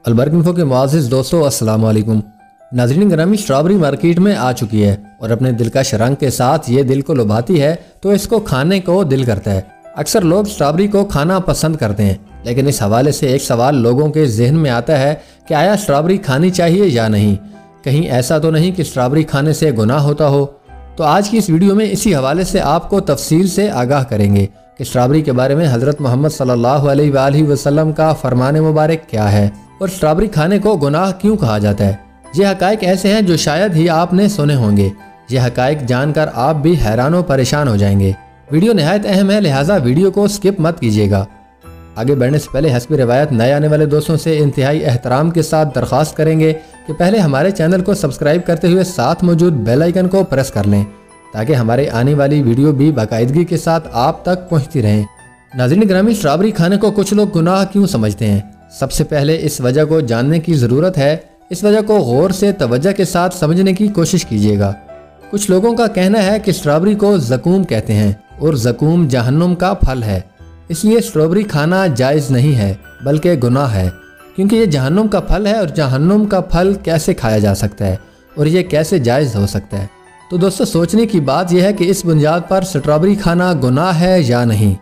अलबर्क info के मुआज़िज़ दोस्तों, अस्सलाम वालेकुम। नाज़रीन ग्रामी, स्ट्रॉबेरी मार्केट में आ चुकी है और अपने दिलकश रंग के साथ ये दिल को लुभाती है तो इसको खाने को दिल करता है। अक्सर लोग स्ट्रॉबेरी को खाना पसंद करते हैं, लेकिन इस हवाले से एक सवाल लोगों के जहन में आता है कि आया स्ट्रॉबेरी खानी चाहिए या नहीं। कहीं ऐसा तो नहीं कि स्ट्रॉबेरी खाने से गुनाह होता हो। तो आज की इस वीडियो में इसी हवाले से आपको तफसील से आगाह करेंगे कि स्ट्रॉबेरी के बारे में हज़रत मोहम्मद सल्लल्लाहु अलैहि वसल्लम का फरमान मुबारक क्या है और स्ट्रॉबेरी खाने को गुनाह क्यों कहा जाता है। ये हक़ाइक़ ऐसे हैं जो शायद ही आपने सुने होंगे। ये हक़ाइक़ जानकर आप भी हैरान व परेशान हो जाएंगे। वीडियो नहायत अहम है, लिहाजा वीडियो को स्किप मत कीजिएगा। आगे बढ़ने से पहले हस्ब रिवायत नए आने वाले दोस्तों से इंतहाई एहतराम के साथ दरख्वास्त करेंगे कि पहले हमारे चैनल को सब्सक्राइब करते हुए साथ मौजूद बेल आइकन को प्रेस कर लें ताकि हमारे आने वाली वीडियो भी बाकायदगी के साथ आप तक पहुंचती रहें। नाज़रीन ग्रामी, स्ट्रॉबेरी खाने को कुछ लोग गुनाह क्यों समझते हैं? सबसे पहले इस वजह को जानने की ज़रूरत है। इस वजह को गौर से तवज्जो के साथ समझने की कोशिश कीजिएगा। कुछ लोगों का कहना है कि स्ट्रॉबेरी को ज़कूम कहते हैं और ज़कूम जहन्नुम का फल है, इसलिए स्ट्रॉबेरी खाना जायज़ नहीं है बल्कि गुनाह है, क्योंकि ये जहन्नुम का फल है और जहन्नुम का फल कैसे खाया जा सकता है और ये कैसे जायज़ हो सकता है। तो दोस्तों, सोचने की बात यह है कि इस बुनियाद पर स्ट्रॉबेरी खाना गुनाह है या नहीं।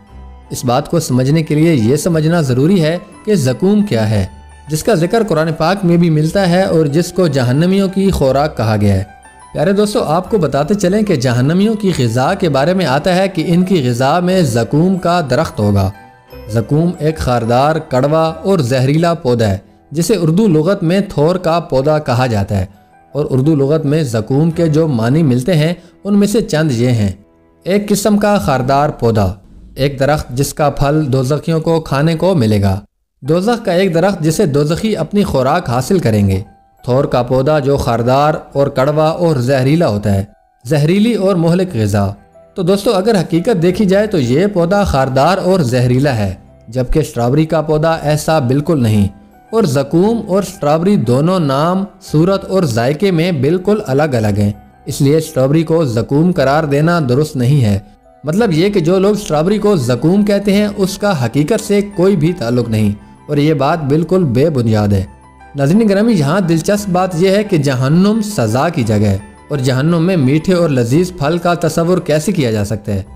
इस बात को समझने के लिए ये समझना ज़रूरी है कि ज़कूम क्या है, जिसका जिक्र कुरान पाक में भी मिलता है और जिसको जहन्नमियों की खुराक कहा गया है। प्यारे दोस्तों, आपको बताते चलें कि जहन्नमियों की ग़िज़ा के बारे में आता है कि इनकी ग़िज़ा में ज़कूम का दरख्त होगा। ज़कूम एक खारदार, कड़वा और जहरीला पौधा है जिसे उर्दू लुग़त में थोर का पौधा कहा जाता है। और उर्दू लुग़त में ज़कूम के जो मानी मिलते हैं उनमें से चंद ये हैं। एक किस्म का खारदार पौधा, एक दरख्त जिसका फल दोज़खियों को खाने को मिलेगा। दोज़ख का एक दरख्त जिसे दोज़खी अपनी खुराक हासिल करेंगे। थोर का पौधा जो खारदार और कड़वा और जहरीला होता है, जहरीली और मुहलिक ग़िज़ा। तो दोस्तों, अगर हकीकत देखी जाए तो ये पौधा खारदार और जहरीला है, जबकि स्ट्रॉबेरी का पौधा ऐसा बिल्कुल नहीं। और ज़कूम और स्ट्रॉबेरी दोनों नाम, सूरत और जायके में बिल्कुल अलग अलग हैं, इसलिए स्ट्रॉबेरी को ज़कूम करार देना दुरुस्त नहीं है। मतलब ये कि जो लोग स्ट्रॉबेरी को ज़कूम कहते हैं उसका हकीकत से कोई भी ताल्लुक नहीं और ये बात बिल्कुल बेबुनियाद है। नाज़रीन ग्रामी, यहाँ दिलचस्प बात यह है कि जहन्नुम सज़ा की जगह है और जहन्नुम में मीठे और लजीज फल का तस्वुर कैसे किया जा सकता है?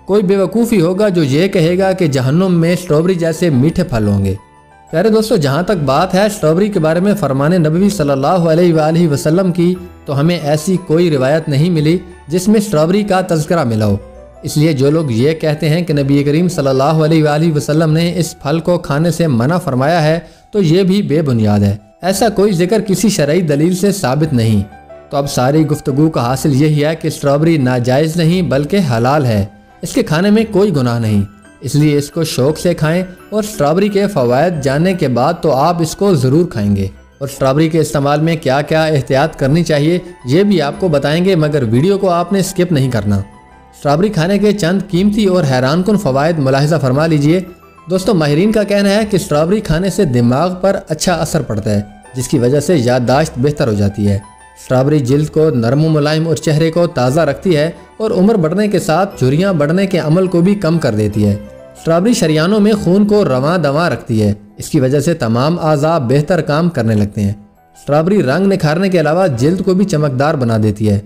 कोई बेवकूफ़ी होगा जो ये कहेगा कि जहन्नुम में स्ट्रॉबेरी जैसे मीठे फल होंगे। प्यारे दोस्तों, जहाँ तक बात है स्ट्रॉबेरी के बारे में फरमान नबवी सल्लल्लाहु अलैहि वसल्लम की, तो हमें ऐसी कोई रिवायत नहीं मिली जिसमें स्ट्रॉबेरी का तज़किरा मिला हो। इसलिए जो लोग ये कहते हैं कि नबी करीम सल्लल्लाहु अलैहि वसल्लम ने इस फल को खाने से मना फरमाया है, तो ये भी बेबुनियाद है। ऐसा कोई जिक्र किसी शरई दलील से साबित नहीं। तो अब सारी गुफ्तगू का हासिल यही है कि स्ट्रॉबेरी नाजायज़ नहीं बल्कि हलाल है, इसके खाने में कोई गुनाह नहीं, इसलिए इसको शौक़ से खाएं। और स्ट्रॉबेरी के फ़वाइद जानने के बाद तो आप इसको ज़रूर खाएंगे और स्ट्रॉबेरी के इस्तेमाल में क्या क्या एहतियात करनी चाहिए ये भी आपको बताएंगे, मगर वीडियो को आपने स्किप नहीं करना। स्ट्रॉबेरी खाने के चंद कीमती और हैरानकुन फ़वाइद मुलाहिज़ा फरमा लीजिए। दोस्तों, माहिरीन का कहना है कि स्ट्रॉबेरी खाने से दिमाग पर अच्छा असर पड़ता है, जिसकी वजह से याददाश्त बेहतर हो जाती है। स्ट्रॉबेरी जिल्द को नरम मुलायम और चेहरे को ताज़ा रखती है और उम्र बढ़ने के साथ झुर्रियाँ बढ़ने के अमल को भी कम कर देती है। स्ट्रॉबेरी शरियानों में खून को रवां दवां रखती है, इसकी वजह से तमाम आज़ा बेहतर काम करने लगते हैं। स्ट्रॉबेरी रंग निखारने के अलावा जिल्द को भी चमकदार बना देती है।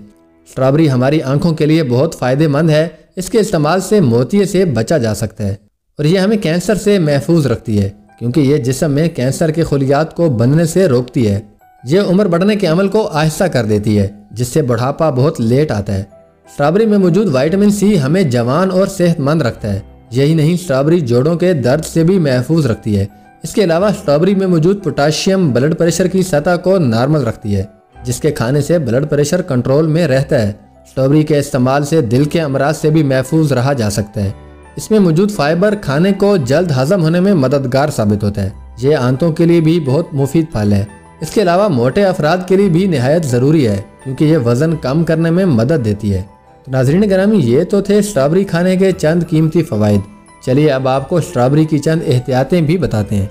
स्ट्रॉबेरी हमारी आंखों के लिए बहुत फ़ायदेमंद है। इसके इस्तेमाल से मोतिये से बचा जा सकता है और ये हमें कैंसर से महफूज रखती है, क्योंकि ये जिस्म में कैंसर के खुलियात को बनने से रोकती है। ये उम्र बढ़ने के अमल को आहिस्ता कर देती है, जिससे बुढ़ापा बहुत लेट आता है। स्ट्रॉबेरी में मौजूद विटामिन सी हमें जवान और सेहतमंद रखता है। यही नहीं, स्ट्रॉबेरी जोड़ों के दर्द से भी महफूज रखती है। इसके अलावा स्ट्रॉबेरी में मौजूद पोटाशियम ब्लड प्रेशर की सतह को नॉर्मल रखती है, जिसके खाने से ब्लड प्रेशर कंट्रोल में रहता है। स्ट्रॉबेरी के इस्तेमाल से दिल के अमराज से भी महफूज रहा जा सकता है। इसमें मौजूद फाइबर खाने को जल्द हजम होने में मददगार साबित होता है। ये आंतों के लिए भी बहुत मुफीद फल है। इसके अलावा मोटे अफराद के लिए भी निहायत ज़रूरी है, क्योंकि ये वज़न कम करने में मदद देती है। तो नाज़रीन ग्रामी, ये तो थे स्ट्रॉबेरी खाने के चंद कीमती फ़वाइद। चलिए अब आपको स्ट्रॉबेरी की चंद एहतियातें भी बताते हैं।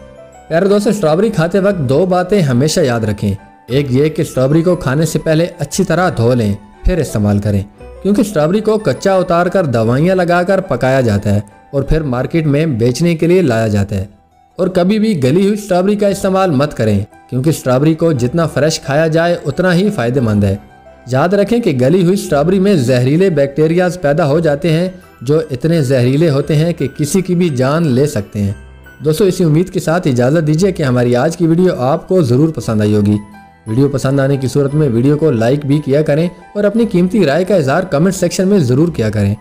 प्यारे दोस्तों, स्ट्रॉबेरी खाते वक्त दो बातें हमेशा याद रखें। एक ये कि स्ट्रॉबेरी को खाने से पहले अच्छी तरह धो लें फिर इस्तेमाल करें, क्योंकि स्ट्रॉबेरी को कच्चा उतार कर दवाइयाँ लगाकर पकाया जाता है और फिर मार्केट में बेचने के लिए लाया जाता है। और कभी भी गली हुई स्ट्रॉबेरी का इस्तेमाल मत करें, क्योंकि स्ट्रॉबेरी को जितना फ्रेश खाया जाए उतना ही फ़ायदेमंद है। याद रखें कि गली हुई स्ट्रॉबेरी में जहरीले बैक्टीरियाज पैदा हो जाते हैं जो इतने जहरीले होते हैं कि किसी की भी जान ले सकते हैं। दोस्तों, इसी उम्मीद के साथ इजाज़त दीजिए कि हमारी आज की वीडियो आपको ज़रूर पसंद आई होगी। वीडियो पसंद आने की सूरत में वीडियो को लाइक भी किया करें और अपनी कीमती राय का इजहार कमेंट सेक्शन में ज़रूर किया करें।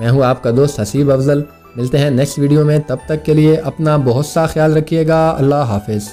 मैं हूँ आपका दोस्त हसीब अफजल। मिलते हैं नेक्स्ट वीडियो में, तब तक के लिए अपना बहुत सा ख्याल रखिएगा। अल्लाह हाफिज़।